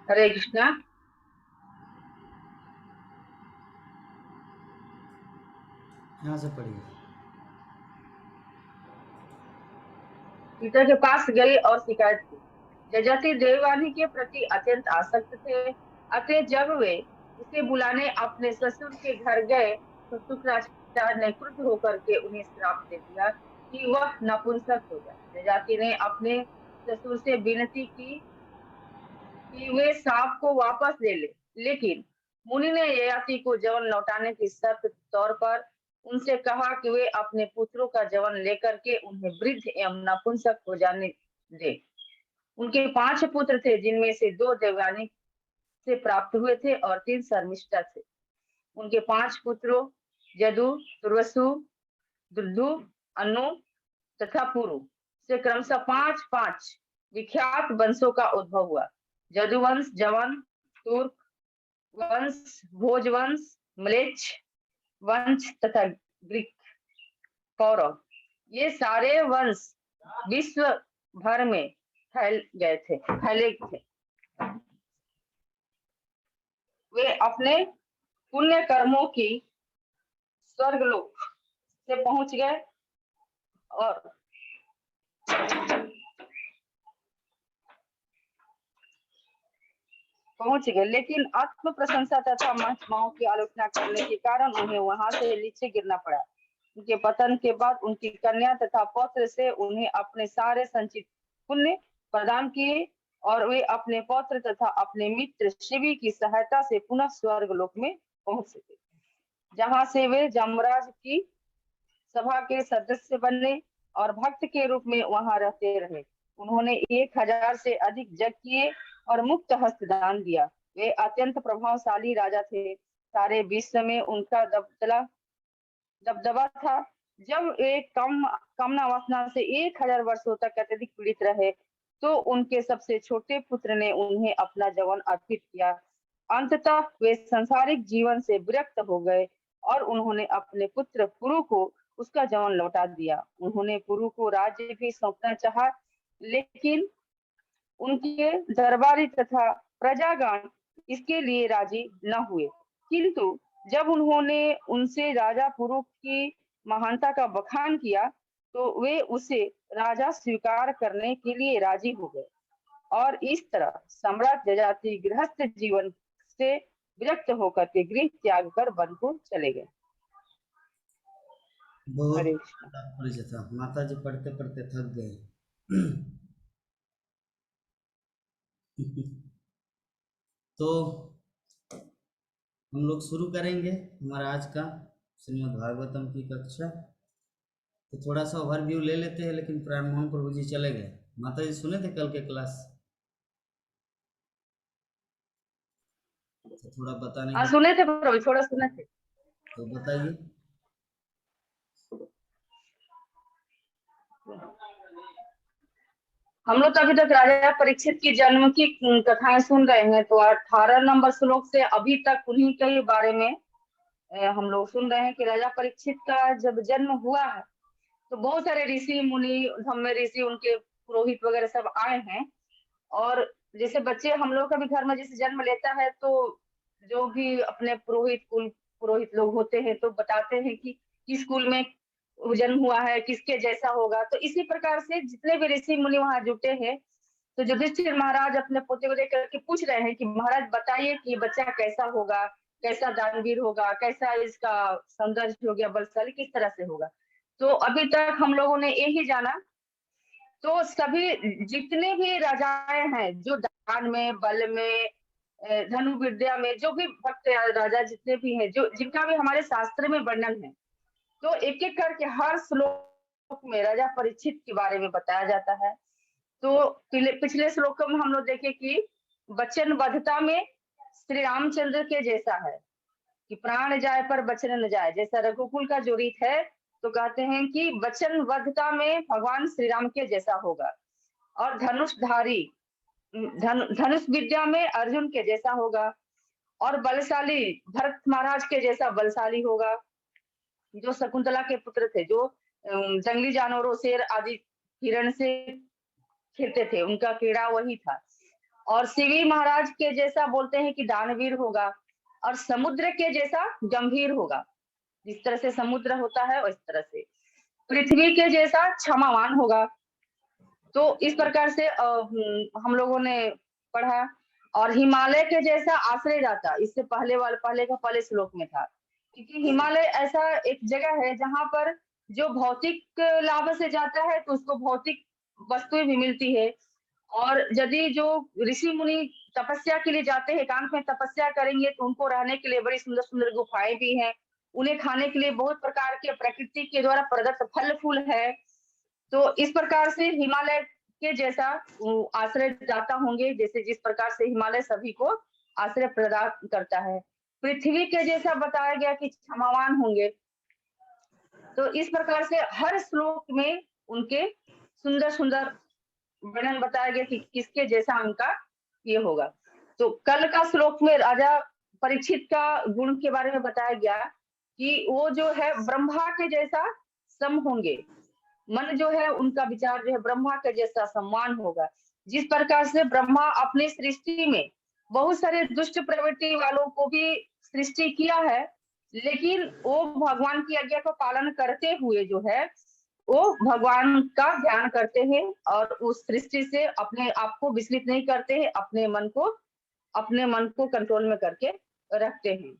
हरे कृष्णा। यहाँ से पढ़िए। सीता के पास गई और शिकायत की। जजति देवयानी के प्रति अत्यंत आसक्त थे। अतः जब वे उसे बुलाने अपने ससुर के घर गए तो शुक्राचार्य ने क्रुद्ध होकर के उन्हें श्राप दे दिया कि वह नपुंसक हो जाए। जजाति ने अपने ससुर से विनती की कि वे सांप को वापस ले ले, लेकिन मुनि ने ययाति को जवन लौटाने की शर्त तौर पर उनसे कहा कि वे अपने पुत्रों का जवन लेकर के उन्हें वृद्ध एवं नपुंसक हो जाने दे। उनके 5 पुत्र थे, जिनमें से 2 देवयानी से प्राप्त हुए थे और 3 शर्मिष्ठा थे। उनके 5 पुत्रों जदु, तुर्वसु, दुर्दु, अनु तथा पुरु से क्रमशः 5-5 विख्यात वंशों का उद्भव हुआ। जदुवंश, जवन, तुर्क वंश, भोज वंश, म्लेच्छ वंश तथा ग्रीक कौरव, ये सारे वंश विश्व भर में फैले थे। वे अपने पुण्य कर्मों की स्वर्गलोक से पहुंच गए और लेकिन आत्म प्रशंसा तथा महात्माओं की आलोचना करने के कारण उन्हें वहां से नीचे गिरना पड़ा। उनके पतन के बाद उनकी कन्या तथा पौत्र से उन्हें अपने सारे संचित पुण्य प्रदान किए और वे अपने पौत्र तथा अपने मित्र शिवी की सहायता से पुनः स्वर्ग लोक में पहुंच सके, जहां से वे जमराज की सभा के सदस्य बने और भक्त के रूप में वहां रहते रहे। उन्होंने 1000 से अधिक यज्ञ किए और मुक्त हस्त दान दिया। वे अत्यंत प्रभावशाली राजा थे। सारे विश्व में उनका दबदबा था। जब वे कामना वासना से 1000 वर्षों तक अत्यधिक पीड़ित रहे तो उनके सबसे छोटे पुत्र ने उन्हें अपना जवन अर्पित किया। अंततः वे सांसारिक जीवन से विरक्त हो गए और उन्होंने अपने पुत्र पुरु को उसका जवन लौटा दिया। उन्होंने पुरु को राज्य भी सौंपना चाहा, लेकिन उनके दरबारी तथा प्रजागण इसके लिए राजी न हुए। किंतु जब उन्होंने उनसे राजा पुरु की महानता का बखान किया तो वे उसे राजा स्वीकार करने के लिए राजी हो गए और इस तरह सम्राट जजाति गृहस्थ जीवन से विरक्त होकर के गृह त्याग कर वन को चले गए। बहुत हरे कृष्ण। तात्पर्य था। माता जी पढ़ते पढ़ते थक गए। तो हम लोग शुरू करेंगे हमारा आज का श्रीमद् भागवतम की कक्षा। तो थोड़ा सा ओवरव्यू ले लेते हैं, लेकिन प्राण मोहन प्रभु जी चले गए। माता जी सुने थे कल के क्लास? तो थोड़ा बताने हाँ की। सुने थे प्रभु, थोड़ा सुने थे। तो बताइए। हम लोग तो अभी तक राजा परीक्षित की जन्म की कथाएं सुन रहे हैं, तो 18 नंबर श्लोक से अभी तक उन्हीं के बारे में हम लोग सुन रहे हैं कि राजा परीक्षित का जब जन्म हुआ है तो बहुत सारे ऋषि मुनि, धम्म ऋषि, उनके पुरोहित वगैरह सब आए हैं। और जैसे बच्चे हम लोग का भी घर में जैसे जन्म लेता है तो जो भी अपने पुरोहित लोग होते हैं तो बताते हैं कि किस स्कूल में वो जन्म हुआ है, किसके जैसा होगा। तो इसी प्रकार से जितने भी ऋषि मुनि वहां जुटे हैं तो युधिष्ठिर महाराज अपने पोते को देख करके पूछ रहे हैं कि महाराज बताइए कि बच्चा कैसा होगा, कैसा दानवीर होगा, कैसा इसका सौंदर्य हो गया, बलशाली किस तरह से होगा। तो अभी तक हम लोगों ने यही जाना। तो सभी जितने भी राजाएं हैं जो दान में, बल में, धनु विद्या में, जो भी भक्त राजा जितने भी हैं, जो जिनका भी हमारे शास्त्र में वर्णन है, तो एक एक करके हर श्लोक में राजा परीक्षित के बारे में बताया जाता है। तो पिछले श्लोक में हम लोग देखे कि वचनबद्धता में श्री रामचंद्र के जैसा है कि प्राण जाए पर वचन न जाए, जैसा रघुकुल का जो रीत है तो कहते हैं कि वचनबद्धता में भगवान श्री राम के जैसा होगा। और धनुषधारी, धनुष विद्या में अर्जुन के जैसा होगा। और बलशाली भरत महाराज के जैसा बलशाली होगा, जो शकुंतला के पुत्र थे, जो जंगली जानवरों, शेर आदि हिरण से खेलते थे, उनका कीड़ा वही था। और शिवी महाराज के जैसा बोलते हैं कि दानवीर होगा, और समुद्र के जैसा गंभीर होगा, जिस तरह से समुद्र होता है उस तरह से। पृथ्वी के जैसा क्षमावान होगा। तो इस प्रकार से हम लोगों ने पढ़ा। और हिमालय के जैसा आश्रयदाता, इससे पहले श्लोक में था, क्योंकि हिमालय ऐसा एक जगह है जहां पर जो भौतिक लाभ से जाता है तो उसको भौतिक वस्तुएं भी मिलती है, और यदि जो ऋषि मुनि तपस्या के लिए जाते हैं, एकांत में तपस्या करेंगे, तो उनको रहने के लिए बड़ी सुंदर सुंदर गुफाएं भी हैं, उन्हें खाने के लिए बहुत प्रकार के प्रकृति के द्वारा प्रदत्त फल फूल है। तो इस प्रकार से हिमालय के जैसा आश्रय दाता होंगे, जैसे जिस प्रकार से हिमालय सभी को आश्रय प्रदान करता है। पृथ्वी के जैसा बताया गया कि क्षमावान होंगे। तो इस प्रकार से हर श्लोक में उनके सुंदर सुंदर वर्णन बताया गया कि किसके जैसा उनका ये होगा। तो कल का श्लोक में राजा परीक्षित का गुण के बारे में बताया गया कि वो जो है ब्रह्मा के जैसा सम होंगे, मन जो है उनका विचार जो है ब्रह्मा के जैसा सम्मान होगा। जिस प्रकार से ब्रह्मा अपनी सृष्टि में बहुत सारे दुष्ट प्रवृत्ति वालों को भी सृष्टि किया है, लेकिन वो भगवान की आज्ञा का पालन करते हुए जो है वो भगवान का ध्यान करते हैं, और उस सृष्टि से अपने आप को विचलित नहीं करते हैं, अपने मन को कंट्रोल में करके रखते हैं,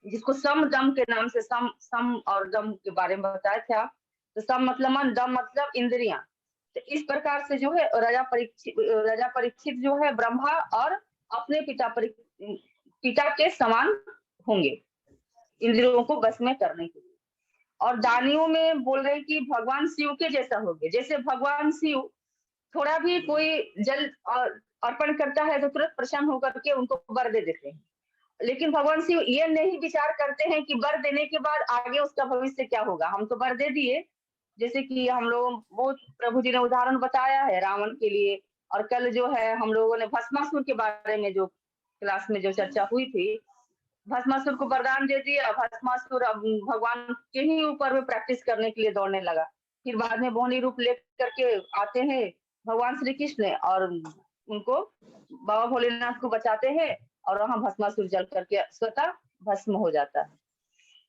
जिसको सम दम के नाम से सम और दम के बारे में बताया था। तो सम मतलब मन, दम मतलब इंद्रियां। तो इस प्रकार से जो है राजा परीक्षित जो है ब्रह्मा और अपने पिता के समान होंगे इंद्रियों को बस में करने के लिए। और दानियों में बोल रहे हैं कि भगवान शिव के जैसा होंगे। जैसे भगवान शिव थोड़ा भी कोई जल अर्पण करता है तो तुरंत प्रसन्न होकर के उनको वर दे देते हैं, लेकिन भगवान शिव ये नहीं विचार करते हैं कि वर देने के बाद आगे उसका भविष्य क्या होगा। हम तो वर दे दिए, जैसे कि हम लोग बहुत प्रभु जी ने उदाहरण बताया है रावण के लिए, और कल जो है हम लोगों ने भस्मासुर के बारे में जो क्लास में जो चर्चा हुई थी, भस्मासुर को वरदान दे दिया। भस्मासुर अब भगवान के ही ऊपर में प्रैक्टिस करने के लिए दौड़ने लगा। फिर बाद में बोहनी रूप लेकर के आते हैं भगवान श्री कृष्ण, और उनको बाबा भोलेनाथ को बचाते हैं, और वहां भस्मासुर जल करके स्वतः भस्म हो जाता है।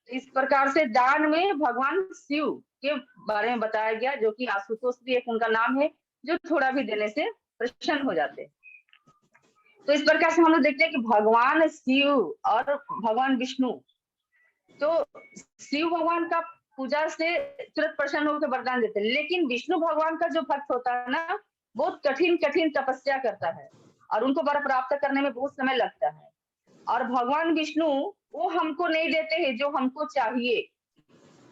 इस प्रकार से दान में भगवान शिव के बारे में बताया गया, जो कि आशुतोष भी एक उनका नाम है, जो थोड़ा भी देने से प्रसन्न हो जाते हैं। तो इस प्रकार से हम लोग देखते हैं कि भगवान शिव और भगवान विष्णु, तो शिव भगवान का पूजा से तुरंत प्रसन्न होकर वरदान देते हैं, लेकिन विष्णु भगवान का जो भक्त होता है ना, बहुत कठिन कठिन तपस्या करता है, और उनको वर प्राप्त करने में बहुत समय लगता है। और भगवान विष्णु वो हमको नहीं देते हैं जो हमको चाहिए,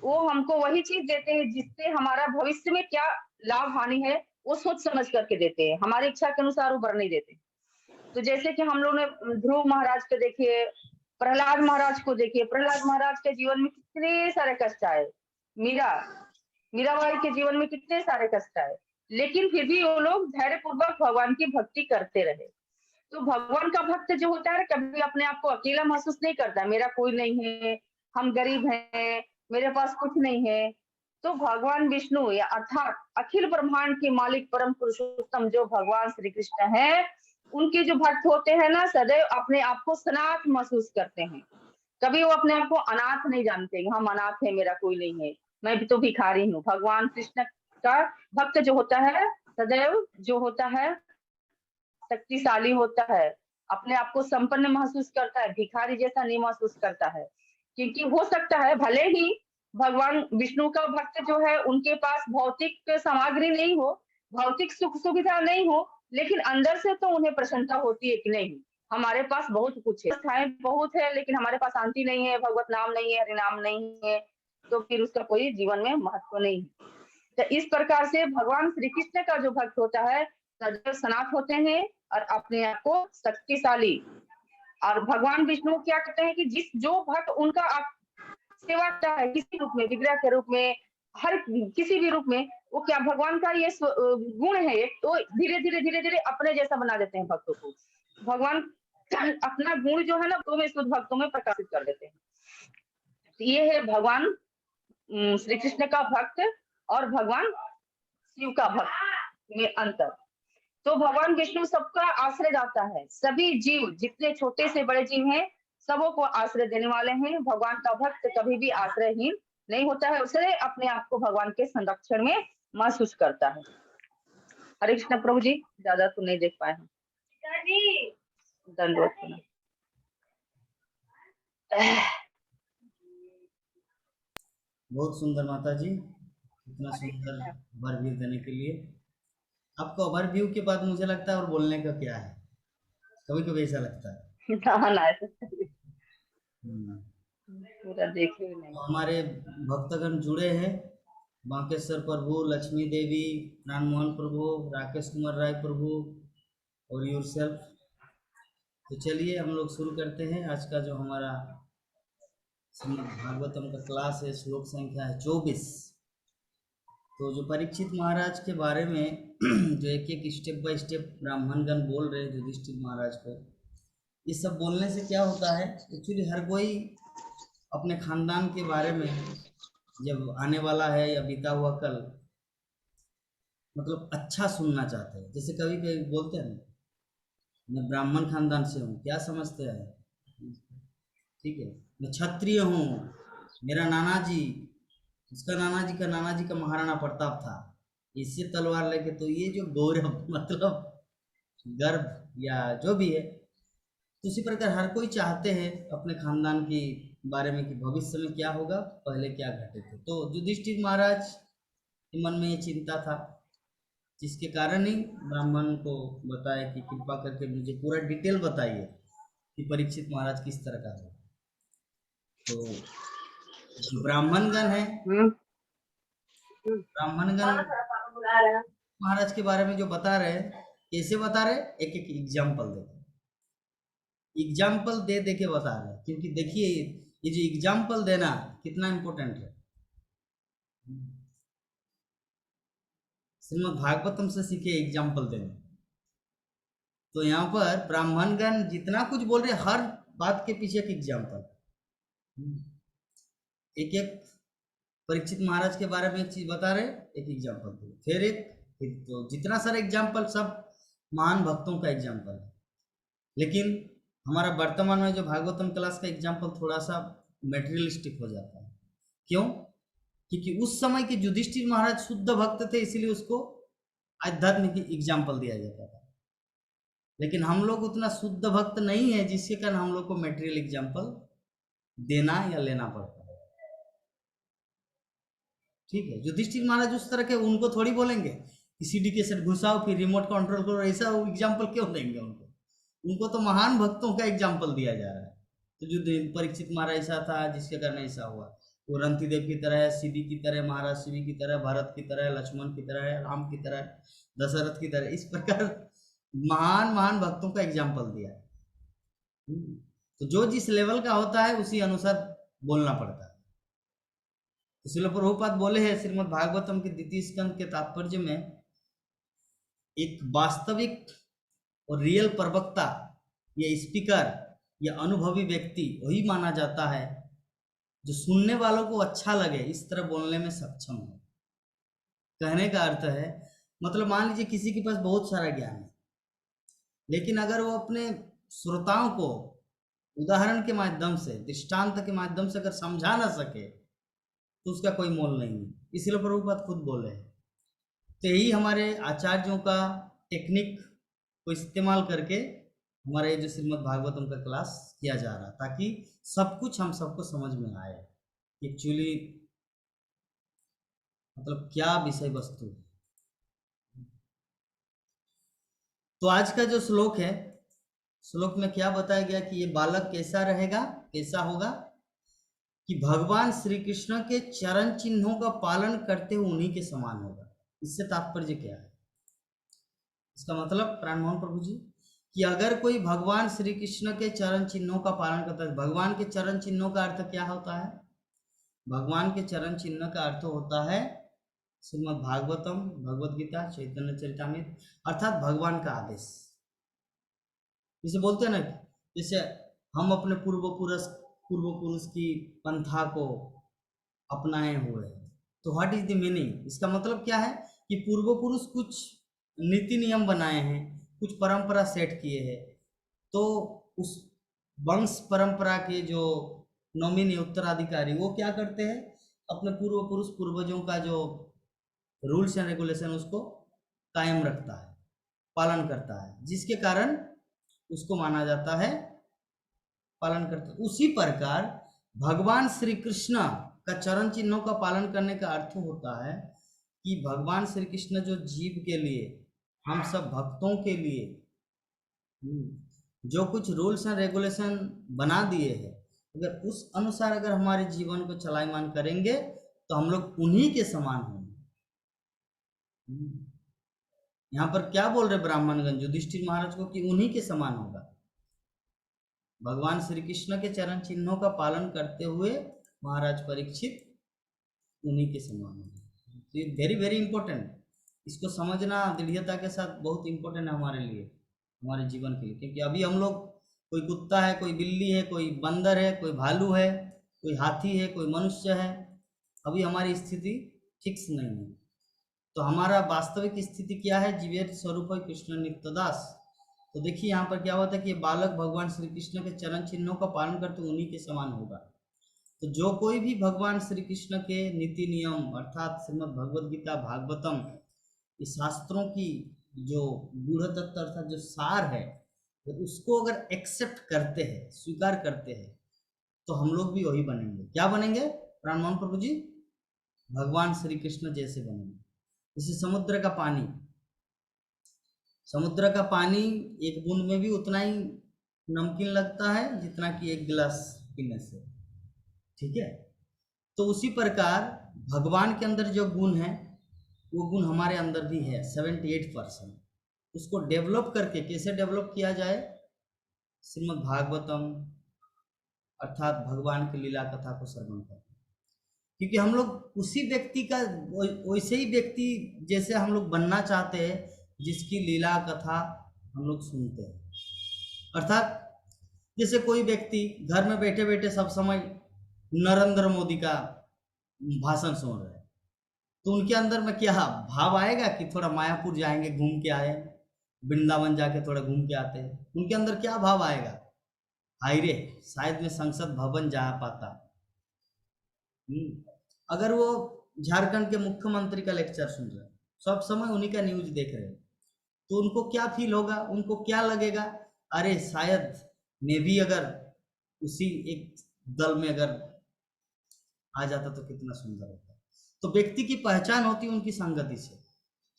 वो हमको वही चीज देते हैं जिससे हमारा भविष्य में क्या लाभ हानि है वो सोच समझ करके देते हैं, हमारी इच्छा के अनुसार वो वर नहीं देते। तो जैसे कि हम लोग ने ध्रुव महाराज को देखिए, प्रहलाद महाराज को देखिए, प्रहलाद महाराज के जीवन में कितने सारे कष्ट आए, मीराबाई के जीवन में कितने सारे कष्ट आए, लेकिन फिर भी वो लोग धैर्य पूर्वक भगवान की भक्ति करते रहे। तो भगवान का भक्त जो होता है कभी अपने आप को अकेला महसूस नहीं करता, मेरा कोई नहीं है, हम गरीब हैं, मेरे पास कुछ नहीं है। तो भगवान विष्णु या अर्थात अखिल ब्रह्मांड के मालिक परम पुरुषोत्तम जो भगवान श्री कृष्ण है, उनके जो भक्त होते हैं ना, सदैव अपने आप को सनाथ महसूस करते हैं। कभी वो अपने आप को अनाथ नहीं जानते, हम अनाथ है, मेरा कोई नहीं है, मैं भी तो भिखारी हूँ। भगवान कृष्ण का भक्त जो होता है सदैव जो होता है शक्तिशाली होता है, अपने आप को संपन्न महसूस करता है, भिखारी जैसा नहीं महसूस करता है। क्योंकि हो सकता है भले ही भगवान विष्णु का भक्त जो है उनके पास भौतिक सामग्री नहीं हो, भौतिक सुख सुविधा नहीं हो, लेकिन अंदर से तो उन्हें प्रसन्नता होती है कि नहीं हमारे पास बहुत कुछ है, बहुत है, लेकिन हमारे पास शांति नहीं है, भगवत नाम नहीं है, हरिनाम नहीं है, तो फिर उसका कोई जीवन में महत्व नहीं है। तो इस प्रकार से भगवान श्री कृष्ण का जो भक्त होता है सदैव सनाथ होते हैं और अपने आप को शक्तिशाली। और भगवान विष्णु क्या कहते हैं कि जो भक्त उनका सेवा करता है किसी रूप में, विग्रह के रूप में, हर किसी भी रूप में, वो क्या भगवान का ये गुण है, तो धीरे धीरे धीरे धीरे अपने जैसा बना देते हैं भक्तों को। भगवान अपना गुण जो है ना तो में शुद्ध भक्तों में प्रकाशित कर देते हैं। ये है भगवान श्री कृष्ण का भक्त और भगवान शिव का भक्त में अंतर। तो भगवान विष्णु सबका आश्रय दाता है। सभी जीव जितने छोटे से बड़े जीव हैं सबों को आश्रय देने वाले हैं। भगवान का भक्त कभी भी आश्रयहीन नहीं होता है, उसे अपने आप को भगवान के संरक्षण में महसूस करता है। हरे कृष्ण प्रभु जी, ज्यादा तो नहीं देख पाए हैं। दंडवत प्रणाम। बहुत सुंदर माता जी, इतना सुंदर ओवरव्यू देने के लिए। आपको ओवरव्यू के बाद मुझे लगता है और बोलने का क्या है, कभी कभी ऐसा लगता है। ना ना, ऐसा हम्म। पूरा देखे भी नहीं। तो हमारे भक्तगण जुड़े हैं, बांकेश्वर प्रभु, लक्ष्मी देवी, राममोहन प्रभु, राकेश कुमार राय प्रभु और योरसेल्फ। तो चलिए हम लोग शुरू करते हैं आज का जो हमारा श्रीमद् भागवतम का क्लास है। श्लोक संख्या है 24। तो जो परीक्षित महाराज के बारे में जो एक एक स्टेप बाय स्टेप ब्राह्मणगण बोल रहे हैं युधिष्ठिर महाराज को, ये सब बोलने से क्या होता है, एक्चुअली हर कोई अपने खानदान के बारे में जब आने वाला है या बीता हुआ कल मतलब अच्छा सुनना चाहते हैं। जैसे कभी कभी बोलते हैं ना, मैं ब्राह्मण खानदान से हूँ, क्या समझते हैं, ठीक है, मैं क्षत्रिय हूँ, मेरा नाना जी, उसका नाना जी का नाना जी का महाराणा प्रताप था, इससे तलवार लेके, तो ये जो गौरव मतलब गर्व या जो भी है, तो उसी प्रकार हर कोई चाहते हैं अपने खानदान के बारे में कि भविष्य में क्या होगा, पहले क्या घटे थे। तो युधिष्ठिर महाराज के मन में ये चिंता था, जिसके कारण ही ब्राह्मण को बताया कि कृपा करके मुझे पूरा डिटेल बताइए कि परीक्षित महाराज किस तरह का है। तो जो ब्राह्मणगण है, ब्राह्मणगण महाराज के बारे में जो बता रहे हैं, कैसे बता रहे, एक एक एग्जाम्पल दे दे के बता रहे हैं। क्योंकि देखिए ये जो एग्जाम्पल देना कितना इम्पोर्टेंट है, श्रीमद् भागवतम से सीखे एग्जाम्पल देना। तो यहाँ पर ब्राह्मणगण जितना कुछ बोल रहे, हर बात के पीछे एक एग्जाम्पल, एक एक परीक्षित महाराज के बारे में एक चीज बता रहे, एक एग्जाम्पल दे, फिर तो जितना सारा एग्जाम्पल सब महान भक्तों का एग्जाम्पल है। लेकिन हमारा वर्तमान में जो भागवतम क्लास का एग्जाम्पल थोड़ा सा मेटेरियलिस्टिक हो जाता है। क्यों? क्योंकि उस समय के युधिष्ठिर महाराज शुद्ध भक्त थे, इसीलिए उसको आध्यात्म की एग्जाम्पल दिया जाता था। लेकिन हम लोग उतना शुद्ध भक्त नहीं है, जिसके कारण हम लोग को मेटेरियल एग्जाम्पल देना या लेना पड़ता है। ठीक है, युधिष्ठिर महाराज उस तरह के, उनको थोड़ी बोलेंगे कि सीडी के सेट घुसाओ फिर रिमोट कंट्रोल करो, ऐसा एग्जाम्पल क्यों देंगे उनको तो महान भक्तों का एग्जाम्पल दिया जा रहा है। तो जो परीक्षित महाराज ऐसा था जिसके कारण ऐसा हुआ, वो रंती देव की तरह है, सीडी की तरह, महाराज शिवी की तरह, भरत की तरह, लक्ष्मण की तरह, राम की तरह, दशरथ की तरह, इस प्रकार महान महान भक्तों का एग्जाम्पल दिया है। तो जो जिस लेवल का होता है उसी अनुसार बोलना पड़ता है। इसलिए प्रभुपाद बोले हैं श्रीमद् भागवतम के द्वितीय स्कंद के तात्पर्य में, एक वास्तविक और रियल प्रवक्ता या स्पीकर या अनुभवी व्यक्ति वही माना जाता है जो सुनने वालों को अच्छा लगे इस तरह बोलने में सक्षम हो। कहने का अर्थ है, मतलब मान लीजिए किसी के पास बहुत सारा ज्ञान है, लेकिन अगर वो अपने श्रोताओं को उदाहरण के माध्यम से, दृष्टांत के माध्यम से अगर समझा ना सके तो उसका कोई मोल नहीं है। इसलिए प्रभुपाद खुद बोले हैं। तो यही हमारे आचार्यों का टेक्निक को इस्तेमाल करके हमारा ये जो श्रीमद् भागवतम का क्लास किया जा रहा, ताकि सब कुछ हम सबको समझ में आए एक्चुअली मतलब क्या विषय वस्तु है। तो आज का जो श्लोक है, श्लोक में क्या बताया गया कि ये बालक कैसा रहेगा, कैसा होगा कि भगवान श्री कृष्ण के चरण चिन्हों का पालन करते हुए उन्हीं के समान होगा। इससे तात्पर्य क्या है, इसका मतलब प्राणमोहन प्रभु जी, कि अगर कोई भगवान श्री कृष्ण के चरण चिन्हों का पालन करता है, भगवान के चरण चिन्हों का अर्थ क्या होता है, भगवान के चरण चिन्ह का अर्थ होता है श्रीमद् भागवतम, भगवद गीता, चैतन्य चरितामृत, अर्थात भगवान का आदेश। इसे बोलते हैं ना, जैसे हम अपने पूर्व पुरुष की पंथा को अपनाए हुए हैं। तो व्हाट इज द मीनिंग, इसका मतलब क्या है कि पूर्व पुरुष कुछ नीति नियम बनाए हैं, कुछ परंपरा सेट किए हैं, तो उस वंश परंपरा के जो नॉमिनी उत्तराधिकारी वो क्या करते हैं, अपने पूर्वजों का जो रूल्स एंड रेगुलेशन उसको कायम रखता है, पालन करता है, जिसके कारण उसको माना जाता है पालन करता। उसी प्रकार भगवान श्री कृष्ण का चरण चिन्हों का पालन करने का अर्थ होता है कि भगवान श्री कृष्ण जो जीव के लिए, हम सब भक्तों के लिए जो कुछ रूल्स एंड रेगुलेशन बना दिए हैं, अगर उस अनुसार अगर हमारे जीवन को चलायमान करेंगे तो हम लोग उन्हीं के समान होंगे। यहाँ पर क्या बोल रहे ब्राह्मणगण युधिष्ठिर महाराज को कि उन्हीं के समान होगा। भगवान श्री कृष्ण के चरण चिन्हों का पालन करते हुए महाराज परीक्षित उन्हीं के समान होगा। तो ये वेरी वेरी इंपॉर्टेंट, इसको समझना दृढ़ता के साथ बहुत इंपॉर्टेंट है हमारे लिए, हमारे जीवन के लिए। क्योंकि अभी हम लोग, कोई कुत्ता है, कोई बिल्ली है, कोई बंदर है, कोई भालू है, कोई हाथी है, कोई मनुष्य है, अभी हमारी स्थिति फिक्स नहीं है। तो हमारा वास्तविक स्थिति क्या है, जीवेत स्वरूप कृष्ण नित्यदास। तो देखिए यहाँ पर क्या होता है कि ये बालक भगवान श्री कृष्ण के चरण चिन्हों का पालन करते उन्हीं के समान होगा। तो जो कोई भी भगवान श्री कृष्ण के नीति नियम अर्थात श्रीमद् भगवद गीता भागवतम, इस शास्त्रों की जो गूढ़ तत्व अर्थात जो सार है, तो उसको अगर एक्सेप्ट करते हैं, स्वीकार करते हैं, तो हम लोग भी वही बनेंगे। क्या बनेंगे प्राणमोहन प्रभु जी? भगवान श्री कृष्ण जैसे बनेंगे। जैसे समुद्र का पानी, समुद्र का पानी एक बूंद में भी उतना ही नमकीन लगता है जितना कि एक गिलास पीने से, ठीक है। तो उसी प्रकार भगवान के अंदर जो गुण है वो गुण हमारे अंदर भी है 78%। उसको डेवलप करके कैसे डेवलप किया जाए, श्रीमद् भागवतम अर्थात भगवान की लीला कथा को श्रवण करके। क्योंकि हम लोग उसी व्यक्ति का, वैसे ही व्यक्ति जैसे हम लोग बनना चाहते हैं जिसकी लीला कथा हम लोग सुनते हैं। अर्थात जैसे कोई व्यक्ति घर में बैठे बैठे सब समय नरेंद्र मोदी का भाषण सुन रहे हैं, तो उनके अंदर में क्या भाव आएगा कि थोड़ा मायापुर जाएंगे, घूम के आए, वृंदावन जाके थोड़ा घूम के आते हैं। उनके अंदर क्या भाव आएगा, हाय रे शायद मैं संसद भवन जा पाता। अगर वो झारखंड के मुख्यमंत्री का लेक्चर सुन रहे हैं, सब समय उन्हीं का न्यूज देख रहे हैं, तो उनको क्या फील होगा, उनको क्या लगेगा, अरे शायद मैं भी अगर उसी एक दल में अगर आ जाता तो कितना सुंदर होता। तो व्यक्ति की पहचान होती है उनकी संगति से,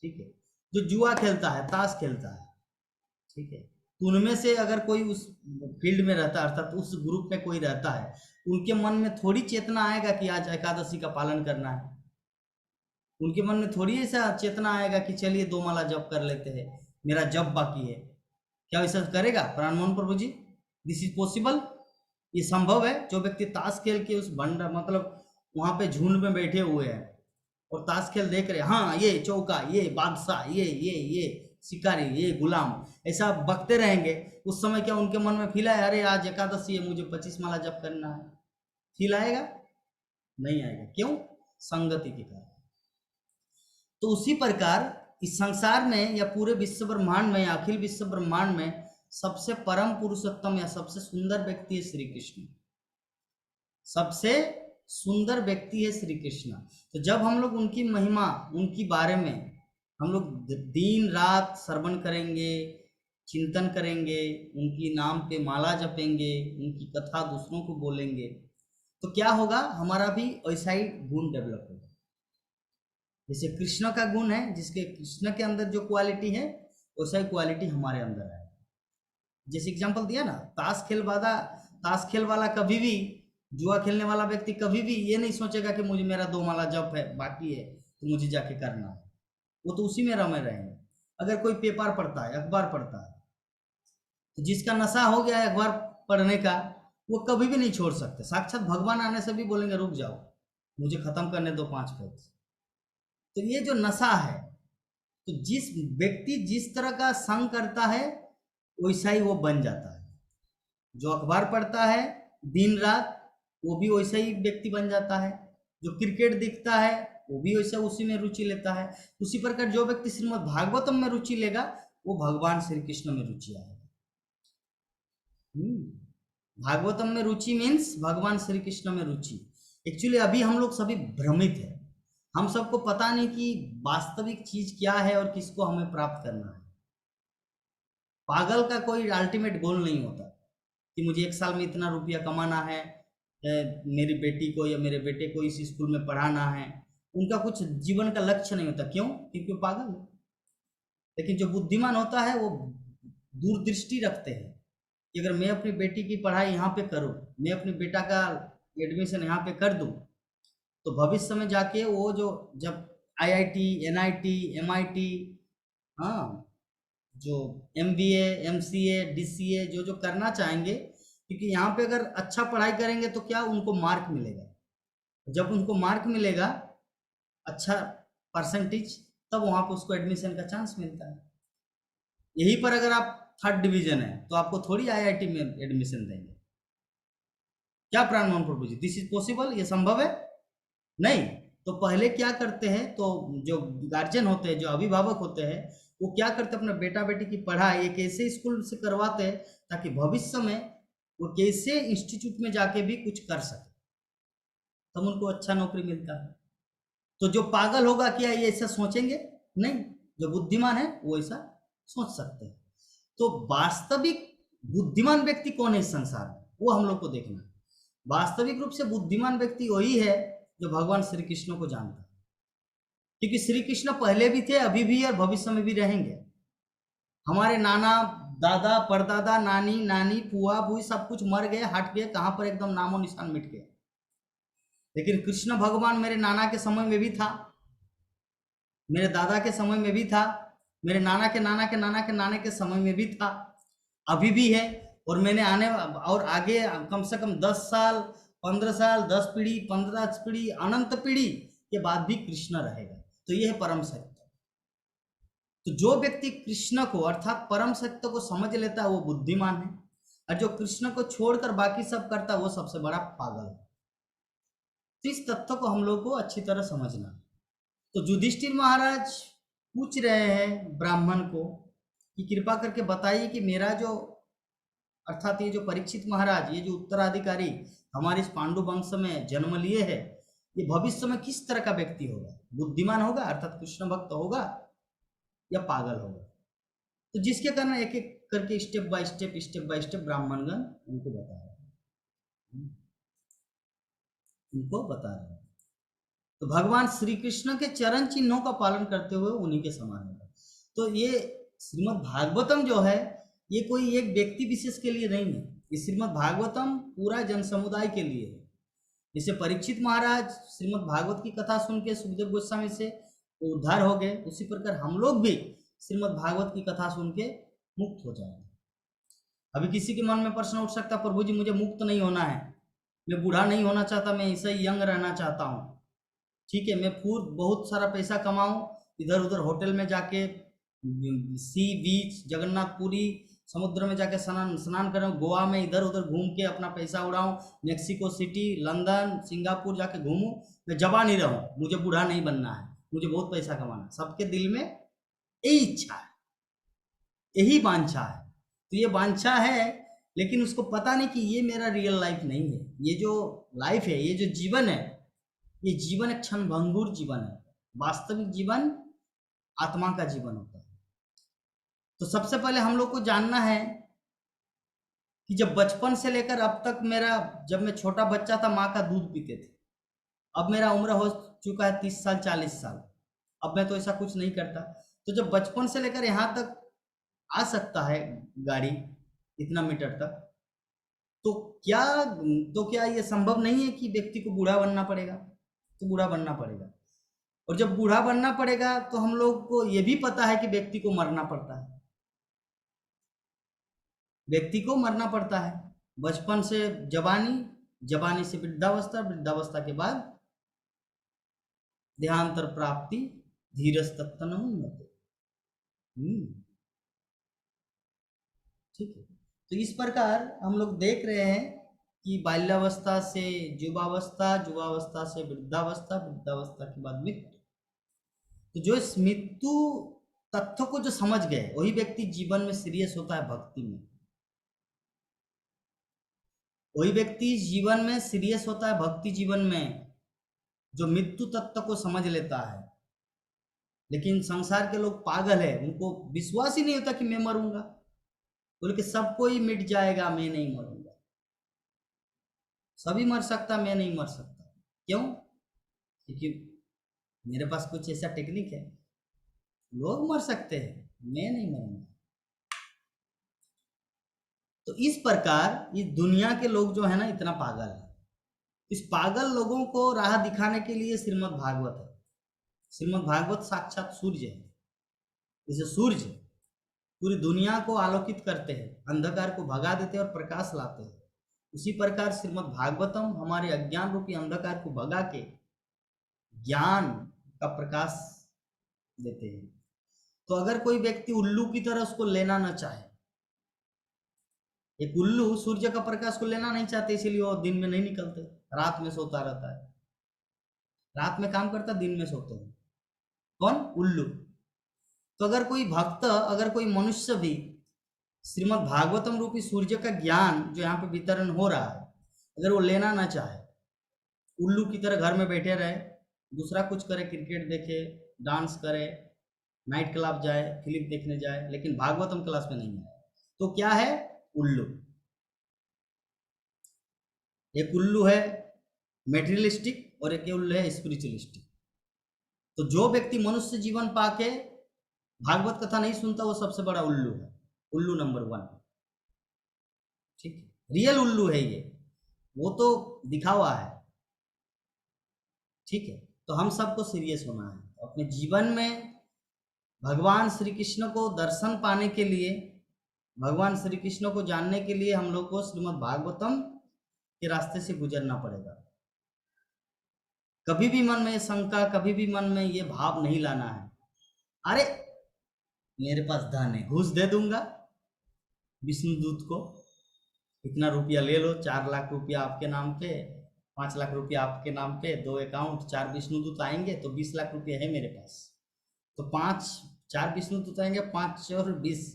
ठीक है। जो जुआ खेलता है, ताश खेलता है, ठीक है, तो उनमें से अगर कोई उस फील्ड में रहता है अर्थात उस ग्रुप में कोई रहता है, उनके मन में थोड़ी चेतना आएगा कि आज एकादशी का पालन करना है। उनके मन में थोड़ी ऐसा चेतना आएगा कि चलिए 2 माला जप कर लेते हैं, मेरा जप बाकी है। क्या ऐसा करेगा प्राणमोहन प्रभु जी? दिस इज पॉसिबल, ये संभव है। जो व्यक्ति ताश खेल के उस भंडा मतलब वहां पे झुंड में बैठे हुए हैं और ताश खेल देख रहे हैं, हाँ ये चौका, ये बादशाह, ये शिकारी, ये गुलाम, ऐसा बकते रहेंगे, उस समय क्या उनके मन में फील आए, अरे आज एकादशी है, मुझे 25 माला जप करना है? फील आएगा? नहीं आएगा। क्यों? संगति के कारण। तो उसी प्रकार इस संसार में या पूरे विश्व ब्रह्मांड में, अखिल विश्व ब्रह्मांड में सबसे परम पुरुषोत्तम या सबसे सुंदर व्यक्ति है श्री कृष्ण। सबसे सुंदर व्यक्ति है श्री कृष्ण। तो जब हम लोग उनकी महिमा, उनकी बारे में हम लोग दिन रात श्रवण करेंगे, चिंतन करेंगे, उनकी नाम पे माला जपेंगे, उनकी कथा दूसरों को बोलेंगे, तो क्या होगा, हमारा भी वैसा ही गुण डेवलप होगा। जैसे कृष्ण का गुण है, जिसके कृष्ण के अंदर जो क्वालिटी है वैसा ही क्वालिटी हमारे अंदर है। जैसे एग्जांपल दिया ना, ताश खेल वाला कभी भी, जुआ खेलने वाला व्यक्ति कभी भी ये नहीं सोचेगा कि मुझे मेरा 2 माला जप है बाकी है तो मुझे जाके करना है। वो तो उसी में रमे रहेंगे। अगर कोई पेपर पढ़ता है, अखबार पढ़ता है, तो जिसका नशा हो गया है अखबार पढ़ने का, वो कभी भी नहीं छोड़ सकते। साक्षात भगवान आने से भी बोलेंगे रुक जाओ, मुझे खत्म करने दो 5 पेज। तो ये जो नशा है, तो जिस व्यक्ति जिस तरह का संग करता है वैसा ही वो बन जाता है। जो अखबार पढ़ता है दिन रात वो भी वैसा ही व्यक्ति बन जाता है। जो क्रिकेट देखता है वो भी वैसे उसी में रुचि लेता है। उसी प्रकार जो व्यक्ति श्रीमद् भागवतम में रुचि लेगा वो भगवान श्री कृष्ण में रुचि आएगा। भागवतम में रुचि मीन्स भगवान श्री कृष्ण में रुचि। एक्चुअली अभी हम लोग सभी भ्रमित है, हम सबको पता नहीं कि वास्तविक चीज क्या है और किसको हमें प्राप्त करना है। पागल का कोई अल्टीमेट गोल नहीं होता कि मुझे 1 साल में इतना रुपया कमाना है, मेरी बेटी को या मेरे बेटे को इस स्कूल में पढ़ाना है। उनका कुछ जीवन का लक्ष्य नहीं होता। क्यों? क्योंकि वो पागल है। लेकिन जो बुद्धिमान होता है वो दूरदृष्टि रखते हैं कि अगर मैं अपनी बेटी की पढ़ाई यहाँ पे करूँ, मैं अपने बेटा का एडमिशन यहाँ पे कर दूँ, तो भविष्य में जाके वो जो जब IIT, NIT, MIT, हाँ, जो MBA, MCA, DCA जो जो करना चाहेंगे, क्योंकि यहाँ पे अगर अच्छा पढ़ाई करेंगे तो क्या उनको मार्क मिलेगा। जब उनको मार्क मिलेगा अच्छा परसेंटेज, तब वहाँ पे उसको एडमिशन का चांस मिलता है। यहीं पर अगर आप 3rd डिवीजन है तो आपको थोड़ी IIT में एडमिशन देंगे। क्या प्राण मोहन प्रभु जी, दिस इज पॉसिबल? ये संभव है? नहीं। तो पहले क्या करते हैं, तो जो गार्जियन होते हैं, जो अभिभावक होते हैं, वो क्या करते हैं, अपने बेटा बेटी की पढ़ाई एक ऐसे स्कूल से करवाते हैं ताकि भविष्य में वो कैसे इंस्टीट्यूट में जाके भी कुछ कर सके, तब उनको अच्छा नौकरी मिलता है। तो जो पागल होगा क्या ये ऐसा सोचेंगे? नहीं। जो बुद्धिमान है वो ऐसा सोच सकते हैं। तो वास्तविक बुद्धिमान व्यक्ति कौन है इस संसार में, वो हम लोग को देखना है। वास्तविक रूप से बुद्धिमान व्यक्ति वही है जो भगवान श्री कृष्ण को जानता है, क्योंकि श्री कृष्ण पहले भी थे, अभी भी और भविष्य में भी रहेंगे। हमारे नाना दादा परदादा नानी नानी फुआ फूई सब कुछ मर गए, हट गए, कहाँ पर एकदम नामो निशान मिट गए। लेकिन कृष्ण भगवान मेरे नाना के समय में भी था, मेरे दादा के समय में भी था, मेरे नाना के नाना के नाना के नाने के समय में भी था, अभी भी है, और मैंने आने और आगे कम से कम 10 साल 15 साल 10 पीढ़ी 15 पीढ़ी अनंत पीढ़ी के बाद भी कृष्ण रहेगा। तो यह है परम सत्य। तो जो व्यक्ति कृष्ण को अर्थात परम सत्य को समझ लेता है वो बुद्धिमान है, और जो कृष्ण को छोड़कर बाकी सब करता है वो सबसे बड़ा पागल है। तो इस तथ्य को हम लोग को अच्छी तरह समझना। तो युधिष्ठिर महाराज पूछ रहे हैं ब्राह्मण को कि कृपा करके बताइए कि मेरा जो अर्थात ये जो परीक्षित महाराज, ये जो उत्तराधिकारी हमारे इस पांडु वंश में जन्म लिए है, ये भविष्य में किस तरह का व्यक्ति होगा? बुद्धिमान होगा अर्थात कृष्ण भक्त होगा या पागल होगा? तो जिसके कारण एक एक करके स्टेप बाय स्टेप ब्राह्मणगण उनको बता रहे हैं, उनको बता रहे हैं। तो भगवान श्री कृष्ण के चरण चिन्हों का पालन करते हुए उन्हीं के समान होगा। तो ये श्रीमद् भागवतम जो है ये कोई एक व्यक्ति विशेष के लिए नहीं है, ये श्रीमद् भागवतम पूरा जन समुदाय के लिए है। जैसे परीक्षित महाराज श्रीमद् भागवत की कथा सुन के सुखदेव गोस्वामी से उद्धार हो गए, उसी प्रकार हम लोग भी श्रीमद् भागवत की कथा सुन के मुक्त हो जाएंगे। अभी किसी के मन में प्रश्न उठ सकता, प्रभु जी मुझे मुक्त नहीं होना है, मैं बूढ़ा नहीं होना चाहता, मैं ऐसा ही यंग रहना चाहता हूँ। ठीक है, मैं बहुत सारा पैसा कमाऊं, इधर उधर होटल में जाके सी बीच जगन्नाथपुरी समुद्र में जाके स्नान करूं, गोवा में इधर उधर घूम के अपना पैसा उड़ाऊं, मेक्सिको सिटी लंदन सिंगापुर जाके घूमूं, मैं जवान ही रहूं, मुझे बूढ़ा नहीं बनना है, मुझे बहुत पैसा कमाना। सबके दिल में यही इच्छा है, यही वांछा है। तो ये वांछा है, लेकिन उसको पता नहीं कि ये मेरा रियल लाइफ नहीं है। ये जो लाइफ है, ये जो जीवन है, ये जीवन एक क्षणभंगुर जीवन है। वास्तविक जीवन आत्मा का जीवन होता है। तो सबसे पहले हम लोग को जानना है कि जब बचपन से लेकर अब तक जब मैं छोटा बच्चा था माँ का दूध पीते थे, अब मेरा उम्र हो चुका है 30 साल 40 साल, अब मैं तो ऐसा कुछ नहीं करता। तो जब बचपन से लेकर यहाँ तक आ सकता है गाड़ी इतना मीटर तक, तो क्या ये संभव नहीं है कि व्यक्ति को बूढ़ा बनना पड़ेगा? तो बूढ़ा बनना पड़ेगा, और जब बूढ़ा बनना पड़ेगा तो हम लोग को ये भी पता है कि व्यक्ति को मरना पड़ता है, व्यक्ति को मरना पड़ता है। बचपन से जवानी, जवानी से वृद्धावस्था, वृद्धावस्था के बाद देहांतर प्राप्ति, धीरज तत्तनम उन्नति। ठीक है। तो इस प्रकार हम लोग देख रहे हैं कि बाल्यावस्था से युवावस्था, युवावस्था से वृद्धावस्था, वृद्धावस्था के बाद मृत्यु। तो जो इस मृत्यु तथ्य को जो समझ गए वही व्यक्ति जीवन में सीरियस होता है भक्ति में। वही व्यक्ति जीवन में सीरियस होता है भक्ति जीवन में, जो मृत्यु तत्व को समझ लेता है। लेकिन संसार के लोग पागल है, उनको विश्वास ही नहीं होता कि मैं मरूंगा। बोले कि सब कोई मिट जाएगा, मैं नहीं मरूंगा। सभी मर सकता, मैं नहीं मर सकता। क्यों? क्योंकि मेरे पास कुछ ऐसा टेक्निक है, लोग मर सकते हैं, मैं नहीं मरूंगा। तो इस प्रकार इस दुनिया के लोग जो है ना इतना पागल है। इस पागल लोगों को राह दिखाने के लिए श्रीमद् भागवत है। श्रीमद् भागवत साक्षात सूर्य है। जैसे सूर्य पूरी दुनिया को आलोकित करते हैं, अंधकार को भगा देते हैं और प्रकाश लाते हैं, उसी प्रकार श्रीमद् भागवतम हमारे अज्ञान रूपी अंधकार को भगा के ज्ञान का प्रकाश देते हैं। तो अगर कोई व्यक्ति उल्लू की तरह उसको लेना न चाहे, एक उल्लू सूर्य का प्रकाश को लेना नहीं चाहते, इसीलिए वो दिन में नहीं निकलते, रात में सोता रहता है। रात में काम करता, दिन में सोते हैं। कौन? उल्लू। तो अगर कोई भक्त, अगर कोई मनुष्य भी श्रीमद् भागवतम रूपी सूर्य का ज्ञान जो यहाँ पे वितरण हो रहा है, अगर वो लेना ना चाहे, उल्लू की तरह घर में बैठे रहे, दूसरा कुछ करे, क्रिकेट देखे, डांस करे, नाइट क्लब जाए, फिल्म देखने जाए, लेकिन भागवतम क्लास में नहीं आए, तो क्या है? उल्लू। एक उल्लू है मेटेरियलिस्टिक और एक उल्लू है स्पिरिचुअलिस्टिक। तो जो व्यक्ति मनुष्य जीवन पाके भागवत कथा नहीं सुनता, वो सबसे बड़ा उल्लू है, उल्लू नंबर 1। ठीक है, रियल उल्लू है ये, वो तो दिखावा है। ठीक है, तो हम सबको सीरियस होना है अपने जीवन में। भगवान श्री कृष्ण को दर्शन पाने के लिए, भगवान श्री कृष्ण को जानने के लिए हम लोग को श्रीमद् भागवतम के रास्ते से गुजरना पड़ेगा। कभी भी मन में शंका, कभी भी मन में ये भाव नहीं लाना है, अरे मेरे पास धन है, घूस दे दूंगा विष्णुदूत को, इतना रुपया ले लो, 4 लाख रुपया आपके नाम पे, 5 लाख रुपया आपके नाम पे, 2 अकाउंट, 4 विष्णुदूत आएंगे तो 20 लाख रुपया है मेरे पास। तो 4 विष्णुदूत आएंगे, 5 और 20,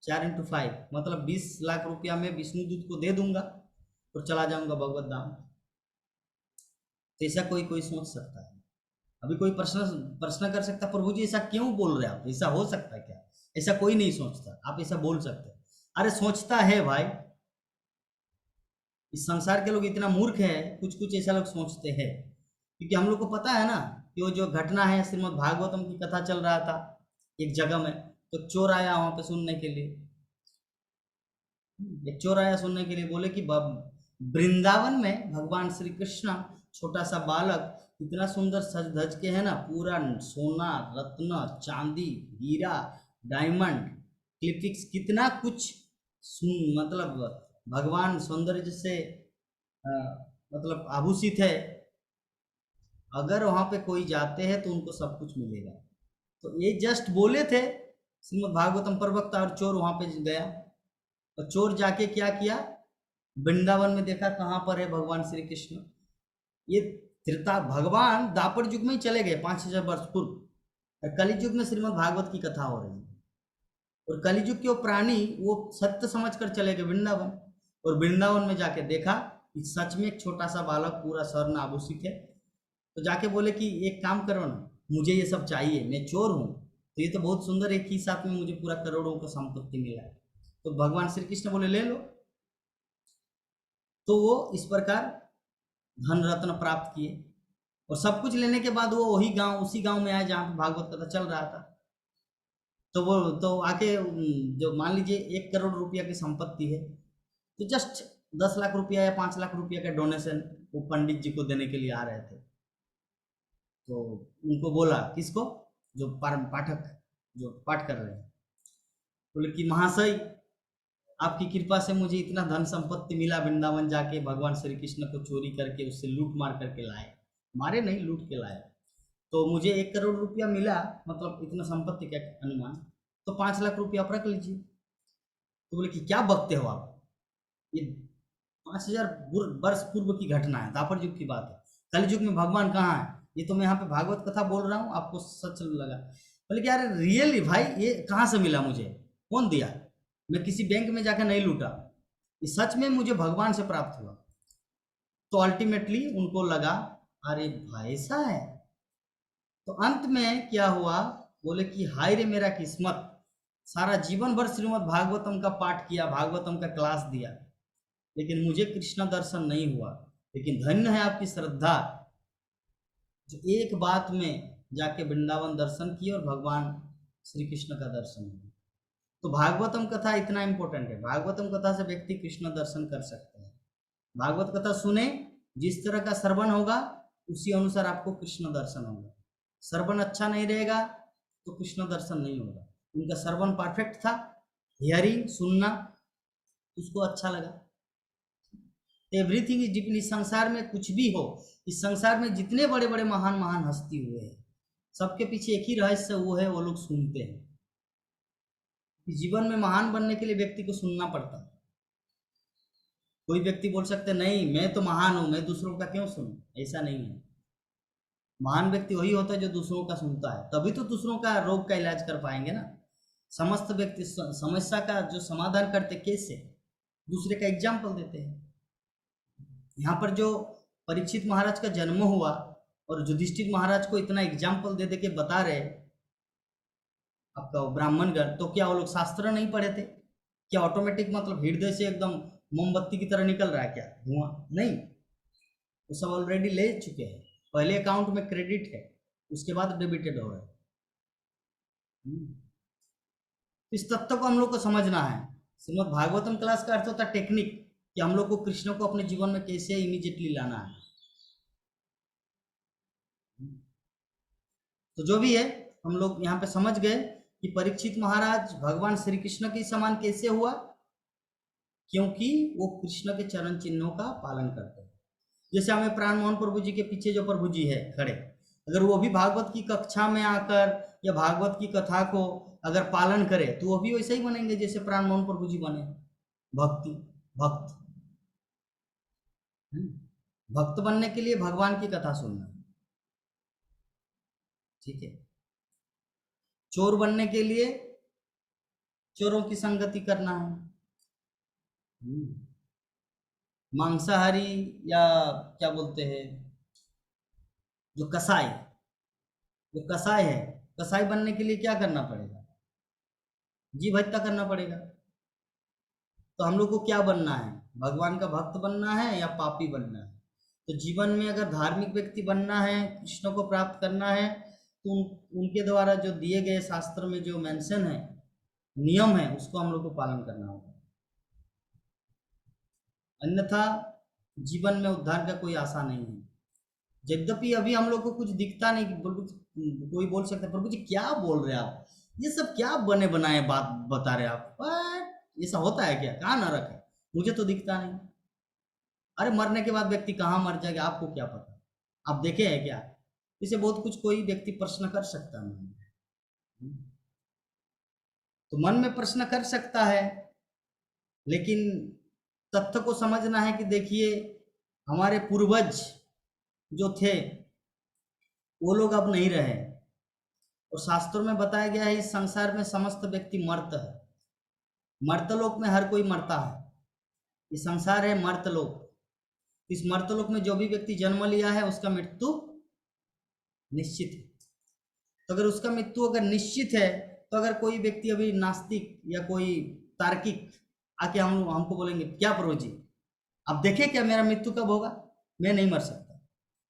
4 × 5 मतलब 20 लाख रुपया मैं विष्णुदूत को दे दूंगा और चला जाऊंगा भगवत धाम। तो ऐसा कोई सोच सकता है? अभी कोई प्रश्न कर सकता, प्रभु जी ऐसा क्यों बोल रहे हैं आप? ऐसा हो सकता है क्या? ऐसा कोई नहीं सोचता, आप ऐसा बोल सकते हैं। अरे सोचता है भाई, इस संसार के लोग इतना मूर्ख है, कुछ ऐसा लोग सोचते हैं। क्योंकि हम लोग को पता है ना कि वो जो घटना है, श्रीमद् भागवतम की कथा चल रहा था एक जगह में, तो चोर आया वहां पे सुनने के लिए। एक चोर आया सुनने के लिए, बोले कि वृंदावन में भगवान श्री कृष्ण, छोटा सा बालक, इतना सुंदर सज धज के है ना, पूरा सोना, रत्न, चांदी, हीरा, डायमंड, क्लिपिक्स, कितना कुछ मतलब भगवान सौंदर्य से मतलब आभूषित है। अगर वहां पे कोई जाते हैं तो उनको सब कुछ मिलेगा। तो ये जस्ट बोले थे श्रीमद् भागवतम प्रवक्ता, और चोर वहां पे गया। और चोर जाके क्या किया? वृंदावन में देखा कहाँ पर है भगवान श्री कृष्ण। ये त्रेता, भगवान द्वापर युग में ही चले गए 5000 वर्ष पूर्व, और कलि युग में श्रीमद् भागवत की कथा हो रही है। और कलि युग के वो प्राणी वो सत्य समझकर चले गए वृंदावन, और वृंदावन में जाके देखा कि सच में एक छोटा सा बालक पूरा स्वर्ण आभूषित है। तो जाके बोले कि एक काम करो ना, मुझे ये सब चाहिए, मैं चोर हूँ, तो ये तो बहुत सुंदर, एक ही साथ में मुझे पूरा करोड़ों का संपत्ति मिला है। तो भगवान श्री कृष्ण बोले ले लो। तो वो इस प्रकार धन रत्न प्राप्त किए, और सब कुछ लेने के बाद वो वही गांव, उसी गांव में आए जहाँ पे भागवत कथा चल रहा था। तो वो तो आके जो मान लीजिए 1 करोड़ रुपया की संपत्ति है, तो जस्ट 10 लाख रुपया या 5 लाख रुपया का डोनेशन वो पंडित जी को देने के लिए आ रहे थे। तो उनको बोला, किसको? जो पाठक, जो पाठ कर रहे हैं, बोले कि महाशय आपकी कृपा से मुझे इतना धन संपत्ति मिला, वृंदावन जाके भगवान श्री कृष्ण को चोरी करके उससे लूट मार करके लाए, मारे नहीं, लूट के लाए। तो मुझे 1 करोड़ रुपया मिला, मतलब इतना संपत्ति का अनुमान, तो 5 लाख रुपया आप रख लीजिए। तो बोले कि क्या बकते हो आप, ये 5000 वर्ष पूर्व की घटना है, द्वापर युग की बात है। कलयुग में भगवान कहाँ है? ये तो मैं यहाँ पे भागवत कथा बोल रहा हूँ, आपको सच लगा, बोले कि यार रियली भाई ये कहाँ से मिला मुझे, कौन दिया? मैं किसी बैंक में जाकर नहीं लूटा, ये सच में मुझे भगवान से प्राप्त हुआ। तो अल्टीमेटली उनको लगा अरे भाई ऐसा है। तो अंत में क्या हुआ, बोले कि हाय रे मेरा किस्मत, सारा जीवन भर श्रीमद् भागवतम का पाठ किया, भागवतम का क्लास दिया, लेकिन मुझे कृष्ण दर्शन नहीं हुआ। लेकिन धन्य है आपकी श्रद्धा, जो एक बात में जाके वृंदावन दर्शन किए और भगवान श्री कृष्ण का दर्शन हुआ। तो भागवतम कथा इतना इंपॉर्टेंट है, भागवतम कथा से व्यक्ति कृष्ण दर्शन कर सकते हैं। भागवत कथा सुने, जिस तरह का श्रवण होगा उसी अनुसार आपको कृष्ण दर्शन होगा। श्रवण अच्छा नहीं रहेगा तो कृष्ण दर्शन नहीं होगा। उनका श्रवण परफेक्ट था, हियरिंग सुनना उसको अच्छा लगा। Everything is deep. इस संसार में कुछ भी हो, इस संसार में जितने बड़े बड़े महान महान हस्ती हुए हैं, सबके पीछे एक ही रहस्य वो है, वो लोग सुनते हैं। जीवन में महान बनने के लिए व्यक्ति को सुनना पड़ता है। कोई व्यक्ति बोल सकते नहीं मैं तो महान हूं, मैं दूसरों का क्यों सुनूं? ऐसा नहीं है। महान व्यक्ति वही होता है जो दूसरों का सुनता है, तभी तो दूसरों का रोग का इलाज कर पाएंगे ना। समस्त व्यक्ति समस्या का जो समाधान करते कैसे? दूसरे का एग्जाम्पल देते हैं। यहाँ पर जो परीक्षित महाराज का जन्म हुआ और युधिष्ठिर महाराज को इतना एग्जाम्पल दे दे के बता रहे आपका ब्राह्मणगण, तो क्या वो लोग शास्त्र नहीं पढ़े थे? क्या ऑटोमेटिक मतलब हृदय से एकदम मोमबत्ती की तरह निकल रहा है क्या धुआं? नहीं, वो सब ऑलरेडी ले चुके हैं। पहले अकाउंट में क्रेडिट है, उसके बाद डेबिटेड हो रहा है। इस तत्व को हम लोग को समझना है। श्रीमद् भागवतम क्लास का अर्थ होता है टेक्निक, कि हम लोग को कृष्ण को अपने जीवन में कैसे इमीडिएटली लाना है। तो जो भी है हम लोग यहाँ पे समझ गए कि परीक्षित महाराज भगवान श्री कृष्ण के समान कैसे हुआ, क्योंकि वो कृष्ण के चरण चिन्हों का पालन करते हैं। जैसे हमें प्राण मोहन प्रभु जी के पीछे जो प्रभु जी है खड़े, अगर वो भी भागवत की कक्षा में आकर या भागवत की कथा को अगर पालन करे तो वो भी वैसे ही बनेंगे जैसे प्राण मोहन प्रभु जी बने। भक्त भक्त बनने के लिए भगवान की कथा सुनना, ठीक है। चोर बनने के लिए चोरों की संगति करना है। मांसाहारी या क्या बोलते हैं जो कसाई है, कसाई बनने के लिए क्या करना पड़ेगा? जीव हत्या करना पड़ेगा। तो हम लोग को क्या बनना है? भगवान का भक्त बनना है या पापी बनना है? तो जीवन में अगर धार्मिक व्यक्ति बनना है, कृष्ण को प्राप्त करना है, तो उनके द्वारा जो दिए गए शास्त्र में जो मेंशन है, नियम है, उसको हम लोग को पालन करना होगा। अन्यथा जीवन में उद्धार का कोई आशा नहीं है। यद्यपि अभी हम लोग को कुछ दिखता नहीं, कोई बोल सकता है प्रभु जी क्या बोल रहे हैं आप, ये सब क्या बने बनाए बात बता रहे आप, बट ऐसा होता है क्या? कहाँ नरक है? मुझे तो दिखता नहीं। अरे मरने के बाद व्यक्ति कहाँ मर जाएगा आपको क्या पता? आप देखे हैं क्या? इसे बहुत कुछ कोई व्यक्ति प्रश्न कर सकता है। तो मन में प्रश्न कर सकता है, लेकिन तथ्य को समझना है कि देखिए हमारे पूर्वज जो थे वो लोग अब नहीं रहे, और शास्त्रों में बताया गया है इस संसार में समस्त व्यक्ति मर्त है। मर्तलोक में हर कोई मरता है। ये संसार है मर्तलोक। इस मर्तलोक में जो भी व्यक्ति जन्म लिया है उसका मृत्यु निश्चित है। तो अगर उसका मृत्यु अगर निश्चित है, तो अगर कोई व्यक्ति अभी नास्तिक या कोई तार्किक आके हमको बोलेंगे क्या प्रभु जी आप देखे क्या मेरा मृत्यु कब होगा, मैं नहीं मर सकता,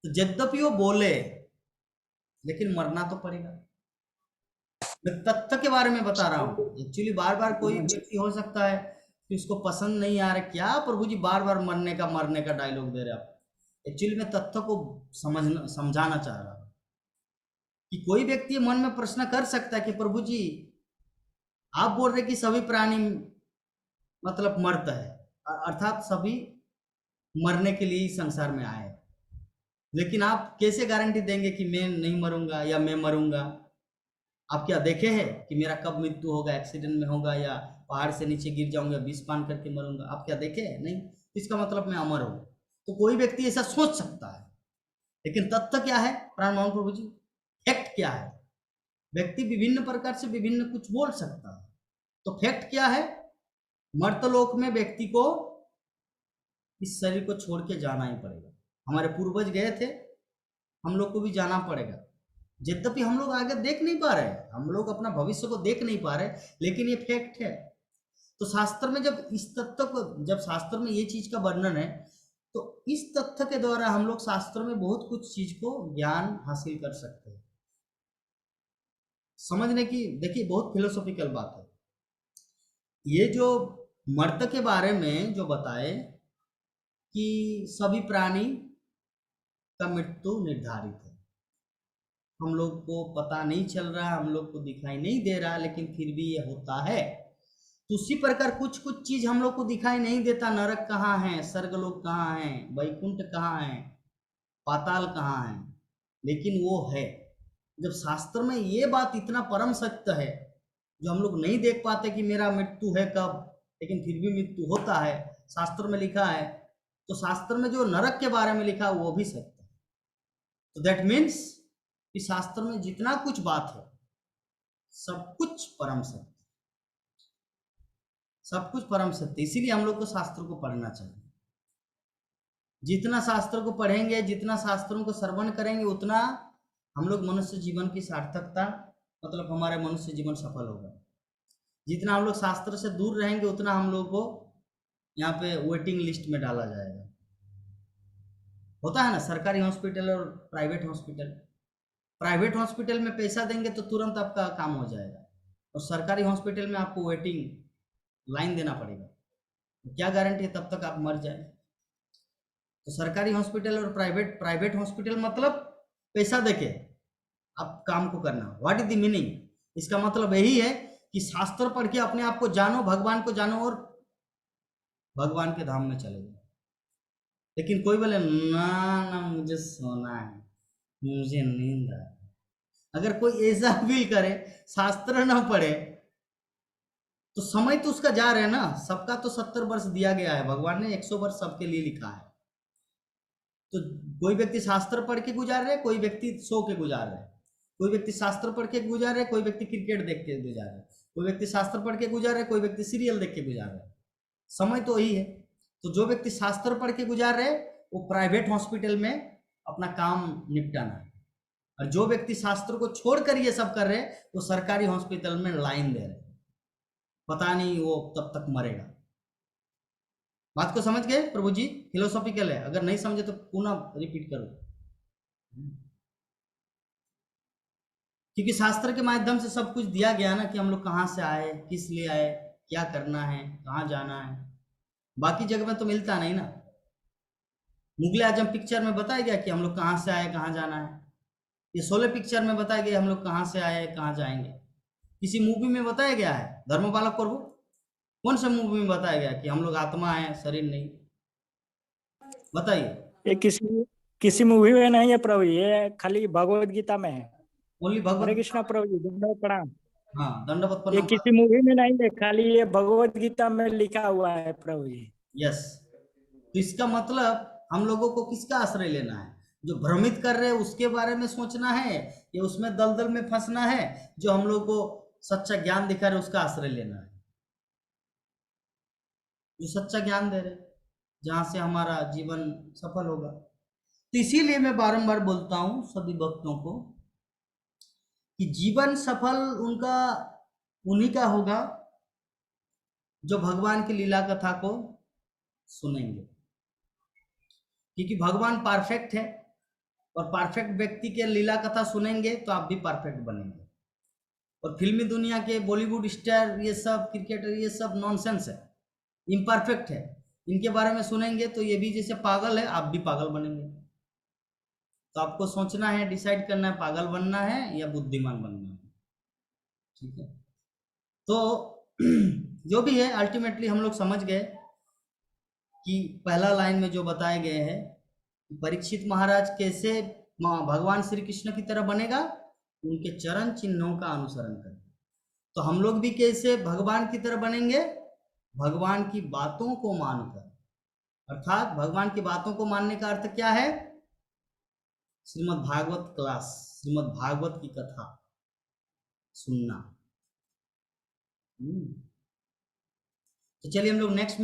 तो यद्यपि वो बोले लेकिन मरना तो पड़ेगा। मैं तथ्य के बारे में बता रहा हूँ। एक्चुअली बार बार कोई व्यक्ति हो सकता है कि उसको पसंद नहीं आ रहा, क्या प्रभु जी बार बार मरने का डायलॉग दे रहे आप। एक्चुअली मैं तथ्य को समझाना चाह रहा हूँ कि कोई व्यक्ति मन में प्रश्न कर सकता है कि प्रभु जी आप बोल रहे कि सभी प्राणी मतलब मरता है, अर्थात सभी मरने के लिए संसार में आए, लेकिन आप कैसे गारंटी देंगे कि मैं नहीं मरूंगा या मैं मरूंगा? आप क्या देखे हैं कि मेरा कब मृत्यु होगा, एक्सीडेंट में होगा या पहाड़ से नीचे गिर जाऊंगा, विष पान करके मरूंगा? आप क्या देखे हैं? नहीं। तो इसका मतलब मैं अमर हूं। तो कोई व्यक्ति ऐसा सोच सकता है, लेकिन तथ्य क्या है प्राण मोहन प्रभु जी, फैक्ट क्या है? व्यक्ति विभिन्न प्रकार से विभिन्न कुछ बोल सकता है, तो फैक्ट क्या है? मर्तलोक में व्यक्ति को इस शरीर को छोड़ के जाना ही पड़ेगा। हमारे पूर्वज गए थे, हम लोग को भी जाना पड़ेगा। यद्यपि हम लोग आगे देख नहीं पा रहे, हम लोग अपना भविष्य को देख नहीं पा रहे, लेकिन ये फैक्ट है। तो शास्त्र में जब इस तथ्य को, जब शास्त्र में ये चीज का वर्णन है, तो इस तथ्य के द्वारा हम लोग शास्त्र में बहुत कुछ चीज को ज्ञान हासिल कर सकते हैं। समझने की देखिए बहुत फिलोसॉफिकल बात है। ये जो मर्त के बारे में जो बताए कि सभी प्राणी का मृत्यु निर्धारित है, हम लोग को पता नहीं चल रहा, हम लोग को दिखाई नहीं दे रहा, लेकिन फिर भी ये होता है। तो उसी प्रकार कुछ कुछ चीज हम लोग को दिखाई नहीं देता, नरक कहाँ है, स्वर्गलोक कहाँ है, वैकुंठ कहाँ है, पाताल कहाँ है, लेकिन वो है। जब शास्त्र में ये बात इतना परम सत्य है, जो हम लोग नहीं देख पाते कि मेरा मृत्यु है कब, लेकिन फिर भी मृत्यु होता है, शास्त्र में लिखा है, तो शास्त्र में जो नरक के बारे में लिखा है वो भी सत्य है। तो दैट मीन्स कि शास्त्र में जितना कुछ बात है सब कुछ परम सत्य, सब कुछ परम सत्य। इसीलिए हम लोग को शास्त्र को पढ़ना चाहिए। जितना शास्त्र को पढ़ेंगे, जितना शास्त्रों को श्रवण करेंगे, उतना हम लोग मनुष्य जीवन की सार्थकता, मतलब हमारा मनुष्य जीवन सफल होगा। जितना हम लोग शास्त्र से दूर रहेंगे, उतना हम लोग को यहाँ पे वेटिंग लिस्ट में डाला जाएगा। होता है ना, सरकारी हॉस्पिटल और प्राइवेट हॉस्पिटल। प्राइवेट हॉस्पिटल में पैसा देंगे तो तुरंत आपका काम हो जाएगा, और सरकारी हॉस्पिटल में आपको वेटिंग लाइन देना पड़ेगा। तो क्या गारंटी है तब तक आप मर जाए? तो सरकारी हॉस्पिटल और प्राइवेट हॉस्पिटल मतलब पैसा देके आप काम को करना। What is the meaning? इसका मतलब यही है कि शास्त्र पढ़ के अपने आप को जानो, भगवान को जानो और भगवान के धाम में चले जाओ। लेकिन कोई बोले ना ना मुझे सोना है, मुझे नींद आ, अगर कोई ऐसा फील करे, शास्त्र ना पढ़े, तो समय तो उसका जा रहा है ना। सबका तो 70 वर्ष दिया गया है, भगवान ने 100 वर्ष सबके लिए लिखा है। तो कोई व्यक्ति शास्त्र पढ़ के गुजार रहे, कोई व्यक्ति सो के गुजार रहे, कोई व्यक्ति शास्त्र पढ़ के गुजार रहे, कोई व्यक्ति क्रिकेट देख के गुजार रहे, कोई व्यक्ति शास्त्र पढ़ के गुजार रहे, कोई व्यक्ति सीरियल देख के गुजार रहे। समय तो वही है। तो जो व्यक्ति शास्त्र पढ़ के गुजार रहे वो प्राइवेट हॉस्पिटल में अपना काम निपटाना है, और जो व्यक्ति शास्त्र को छोड़कर ये सब कर रहे वो सरकारी हॉस्पिटल में लाइन दे रहे, पता नहीं वो तब तक मरेगा। बात को समझ गए प्रभु जी? फिलोसॉफिकल है, अगर नहीं समझे तो पुनः रिपीट करो। क्योंकि शास्त्र के माध्यम से सब कुछ दिया गया ना, कि हम लोग कहाँ से आए, किस लिए आए, क्या करना है, कहाँ जाना है। बाकी जगह में तो मिलता नहीं ना। मुगले आजम पिक्चर में बताया गया कि हम लोग कहाँ से आए, कहाँ जाना है। ये 16 पिक्चर में बताया गया हम लोग कहाँ से आए, कहाँ जाएंगे। किसी मूवी में बताया गया है धर्मपालक प्रभु? कौन से मूवी में बताया गया कि हम लोग आत्मा है, शरीर नहीं? बताइए। ये किसी मूवी में नहीं है प्रभु, ये खाली भगवत गीता में है। ओनली हरे भगवत? कृष्णा प्रभु जी, दंडवत प्रणाम। हाँ, दंडवत ये प्रणाम। किसी मूवी में नहीं है, खाली ये भगवत गीता में लिखा हुआ है प्रभु जी। यस। तो इसका मतलब हम लोगों को किसका आश्रय लेना है? जो भ्रमित कर रहे हैं उसके बारे में सोचना है, या उसमें दलदल में फंसना है? जो हम लोग को सच्चा ज्ञान दिखा रहे उसका आश्रय लेना है, जो सच्चा ज्ञान दे रहे, जहां से हमारा जीवन सफल होगा। तो इसीलिए मैं बारंबार बोलता हूं सभी भक्तों को कि जीवन सफल उनका उन्हीं का होगा जो भगवान की लीला कथा को सुनेंगे। क्योंकि भगवान परफेक्ट है, और परफेक्ट व्यक्ति के लीला कथा सुनेंगे तो आप भी परफेक्ट बनेंगे। और फिल्मी दुनिया के बॉलीवुड स्टार, ये सब क्रिकेटर, ये सब नॉनसेंस है, इम्परफेक्ट है। इनके बारे में सुनेंगे तो ये भी जैसे पागल है, आप भी पागल बनेंगे। तो आपको सोचना है, डिसाइड करना है, पागल बनना है या बुद्धिमान बनना है। ठीक है? तो जो भी है, अल्टीमेटली हम लोग समझ गए कि पहला लाइन में जो बताए गए हैं, परीक्षित महाराज कैसे भगवान श्री कृष्ण की तरह बनेगा, उनके चरण चिन्हों का अनुसरण करें। तो हम लोग भी कैसे भगवान की तरह बनेंगे? भगवान की बातों को मानकर, अर्थात भगवान की बातों को मानने का अर्थ क्या है? श्रीमद् भागवत क्लास, श्रीमद् भागवत की कथा सुनना। तो चलिए हम लोग नेक्स्ट